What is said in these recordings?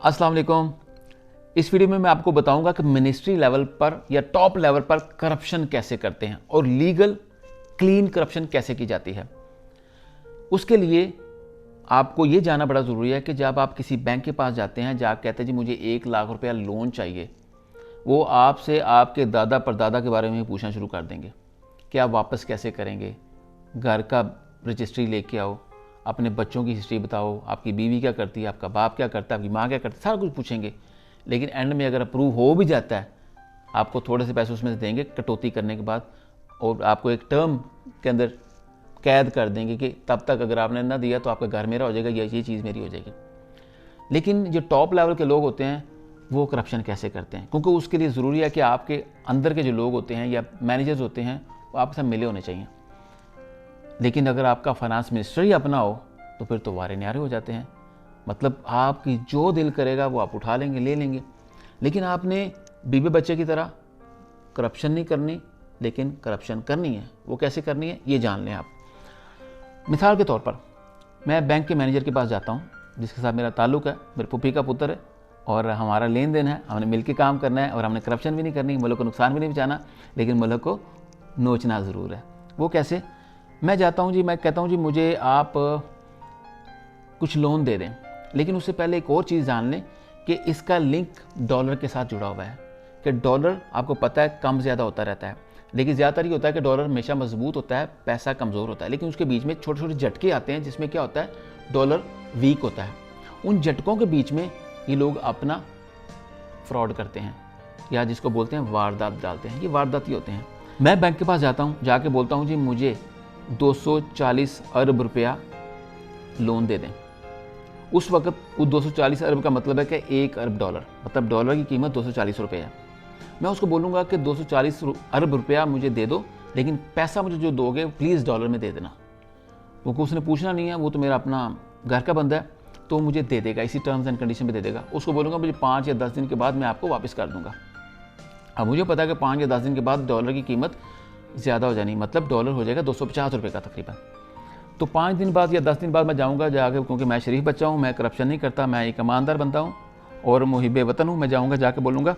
अस्सलाम वालेकुम। इस वीडियो में मैं आपको बताऊंगा कि मिनिस्ट्री लेवल पर या टॉप लेवल पर करप्शन कैसे करते हैं और लीगल क्लीन करप्शन कैसे की जाती है। उसके लिए आपको ये जानना बड़ा ज़रूरी है कि जब आप किसी बैंक के पास जाते हैं, जब कहते हैं जी मुझे 1 लाख रुपया लोन चाहिए, वो आपसे आपके दादा परदादा के बारे में पूछना शुरू कर देंगे कि आप वापस कैसे करेंगे, घर का रजिस्ट्री लेके आओ, अपने बच्चों की हिस्ट्री बताओ, आपकी बीवी क्या करती है, आपका बाप क्या करता है, आपकी माँ क्या करती है, सारा कुछ पूछेंगे। लेकिन एंड में अगर अप्रूव हो भी जाता है, आपको थोड़े से पैसे उसमें से देंगे कटौती करने के बाद, और आपको एक टर्म के अंदर कैद कर देंगे कि तब तक अगर आपने ना दिया तो आपका घर मेरा हो जाएगा या ये चीज़ मेरी हो जाएगी। लेकिन जो टॉप लेवल के लोग होते हैं वो करप्शन कैसे करते हैं, क्योंकि उसके लिए ज़रूरी है कि आपके अंदर के जो लोग होते हैं या मैनेजर्स होते हैं वो आपके साथ मिले होने चाहिए। लेकिन अगर आपका फाइनेंस मिनिस्टर ही अपना हो तो फिर तो वारे न्यारे हो जाते हैं। मतलब आपकी जो दिल करेगा वो आप उठा लेंगे, ले लेंगे। लेकिन आपने बीबी बच्चे की तरह करप्शन नहीं करनी, लेकिन करप्शन करनी है। वो कैसे करनी है ये जान लें आप। मिसाल के तौर पर मैं बैंक के मैनेजर के पास जाता हूँ जिसके साथ मेरा ताल्लुक़ है, मेरे पुप्पी का पुत्र है और हमारा लेन देन है, हमने मिलकर काम करना है और हमने करप्शन भी नहीं करनी, मुल्क को नुकसान भी नहीं पहुँचाना, लेकिन मुल्क को नोचना ज़रूर है। वो कैसे? मैं जाता हूँ जी, मैं कहता हूँ जी मुझे आप कुछ लोन दे दें, लेकिन उससे पहले एक और चीज़ जान लें कि इसका लिंक डॉलर के साथ जुड़ा हुआ है। कि डॉलर आपको पता है कम ज़्यादा होता रहता है, लेकिन ज़्यादातर ये होता है कि डॉलर हमेशा मजबूत होता है, पैसा कमज़ोर होता है, लेकिन उसके बीच में छोटे छोटे झटके आते हैं जिसमें क्या होता है, डॉलर वीक होता है। उन झटकों के बीच में ये लोग अपना फ्रॉड करते हैं या जिसको बोलते हैं वारदात डालते हैं। ये वारदात ही होते हैं। मैं बैंक के पास जाता हूँ, जाके बोलता हूँ जी मुझे 240 अरब रुपया लोन दे दें। उस वक्त वो 240 अरब का मतलब है कि 1 अरब डॉलर, मतलब डॉलर की कीमत 240 रुपये है। मैं उसको बोलूँगा कि 240 अरब रुपया मुझे दे दो, लेकिन पैसा मुझे जो दोगे प्लीज़ डॉलर में दे देना। क्योंकि उसने पूछना नहीं है, वो तो मेरा अपना घर का बंदा है, तो मुझे दे देगा, इसी टर्म्स एंड कंडीशन में दे देगा। उसको बोलूँगा मुझे 5 या 10 दिन के बाद मैं आपको वापस कर दूँगा। अब मुझे पता है कि 5 या 10 दिन के बाद डॉलर की कीमत ज़्यादा हो जानी, मतलब डॉलर हो जाएगा 250 रुपये का तकरीबन। तो 5 दिन बाद या 10 दिन बाद मैं जाऊंगा, जाके, क्योंकि मैं शरीफ बच्चा हूँ, मैं करप्शन नहीं करता, मैं एक ईमानदार बनता हूँ और मुहिब वतन हूँ। मैं जाऊंगा, जाके बोलूँगा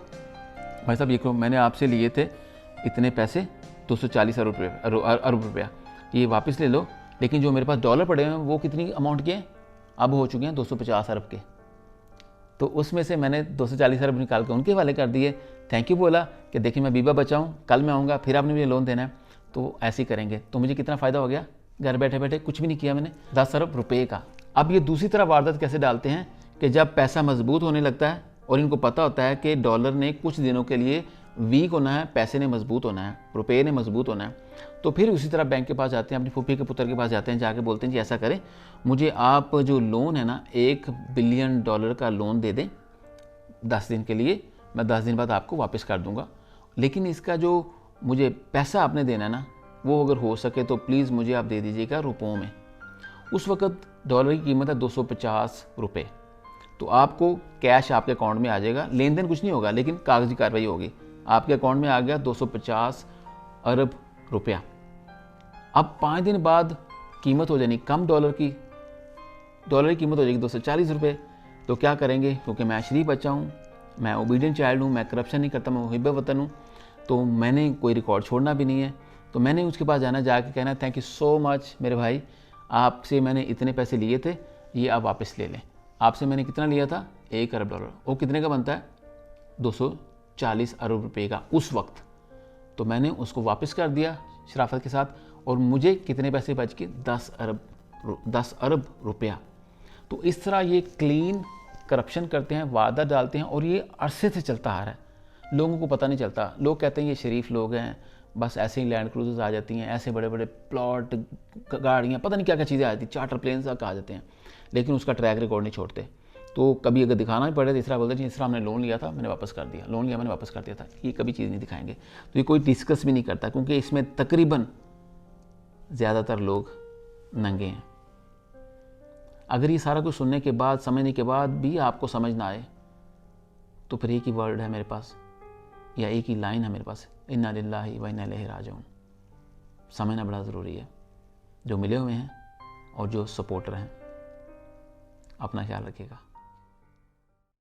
भाई साहब ये क्यों, मैंने आपसे लिए थे इतने पैसे 240 अरब रुपया, ये वापस ले लो, लेकिन जो मेरे पास डॉलर पड़े हैं वो कितनी अमाउंट के हैं, अब हो चुके हैं 250 अरब के। तो उसमें से मैंने 240 अरब निकाल के उनके हवाले कर दिए, थैंक यू बोला कि देखिए मैं बीबा बचा हूँ, कल मैं आऊँगा, फिर आपने मुझे लोन देना है। तो ऐसे ही करेंगे तो मुझे कितना फ़ायदा हो गया, घर बैठे बैठे कुछ भी नहीं किया मैंने, 10 अरब रुपये का। अब ये दूसरी तरह वारदात कैसे डालते हैं कि जब पैसा मजबूत होने लगता है और इनको पता होता है कि डॉलर ने कुछ दिनों के लिए वीक होना है, पैसे ने मजबूत होना है, रुपये ने मजबूत होना है, तो फिर उसी तरह बैंक के पास जाते हैं, अपनी फूफी के पुत्र के पास जाते हैं, जाके बोलते हैं जी ऐसा करें, मुझे आप जो लोन है ना $1 बिलियन का लोन दे दें 10 दिन के लिए, मैं 10 दिन बाद आपको वापस कर दूंगा, लेकिन इसका जो मुझे पैसा आपने देना है ना, वो अगर हो सके तो प्लीज़ मुझे आप दे दीजिएगा रुपयों में। उस वक्त डॉलर की कीमत है 250 रुपये। तो आपको कैश आपके अकाउंट में आ जाएगा, लेन देन कुछ नहीं होगा, लेकिन कागजी कार्रवाई होगी। आपके अकाउंट में आ गया 250 अरब रुपया। अब 5 दिन बाद कीमत हो जानी कम, डॉलर की कीमत हो जाएगी 240 रुपये। तो क्या करेंगे, क्योंकि मैं शरीफ बच्चा हूँ, मैं ओबीडियंट चाइल्ड हूँ, मैं करप्शन नहीं करता, मैं मुहिब वतन हूँ, तो मैंने कोई रिकॉर्ड छोड़ना भी नहीं है। तो मैंने उसके पास जाना, जाके कहना थैंक यू सो मच मेरे भाई, आपसे मैंने इतने पैसे लिए थे, ये आप वापस ले लें। आपसे मैंने कितना लिया था, 1 अरब डॉलर, वो कितने का बनता है, 240 अरब रुपये का उस वक्त। तो मैंने उसको वापस कर दिया शराफत के साथ, और मुझे कितने पैसे बच के, 10 अरब रुपया। तो इस तरह ये क्लीन करप्शन करते हैं, वादा डालते हैं, और ये अरसे से चलता आ रहा है, लोगों को पता नहीं चलता। लोग कहते हैं ये शरीफ लोग हैं, बस ऐसे ही लैंड क्रूजर्स आ जाती हैं, ऐसे बड़े बड़े प्लॉट, गाड़ियाँ, पता नहीं क्या क्या चीज़ें आ जाती, चार्टर प्लेन्स आ जाते हैं, लेकिन उसका ट्रैक रिकॉर्ड नहीं छोड़ते। तो कभी अगर दिखाना भी पड़े तो इस तरह बोलते हैं इस तरह हमने लोन लिया था, मैंने वापस कर दिया, लोन लिया मैंने वापस कर दिया था, ये कभी चीज़ नहीं दिखाएंगे। तो ये कोई डिस्कस भी नहीं करता, क्योंकि इसमें तकरीबन ज़्यादातर लोग नंगे हैं। अगर ये सारा कुछ सुनने के बाद, समझने के बाद भी आपको समझ ना आए, तो फिर एक ही वर्ड है मेरे पास, या एक ही लाइन है मेरे पास, इन्ना लिल्लाहि व इन्ना इलैहि राजिऊन। समझना बड़ा ज़रूरी है, जो मिले हुए हैं और जो सपोर्टर हैं। अपना ख्याल रखिएगा।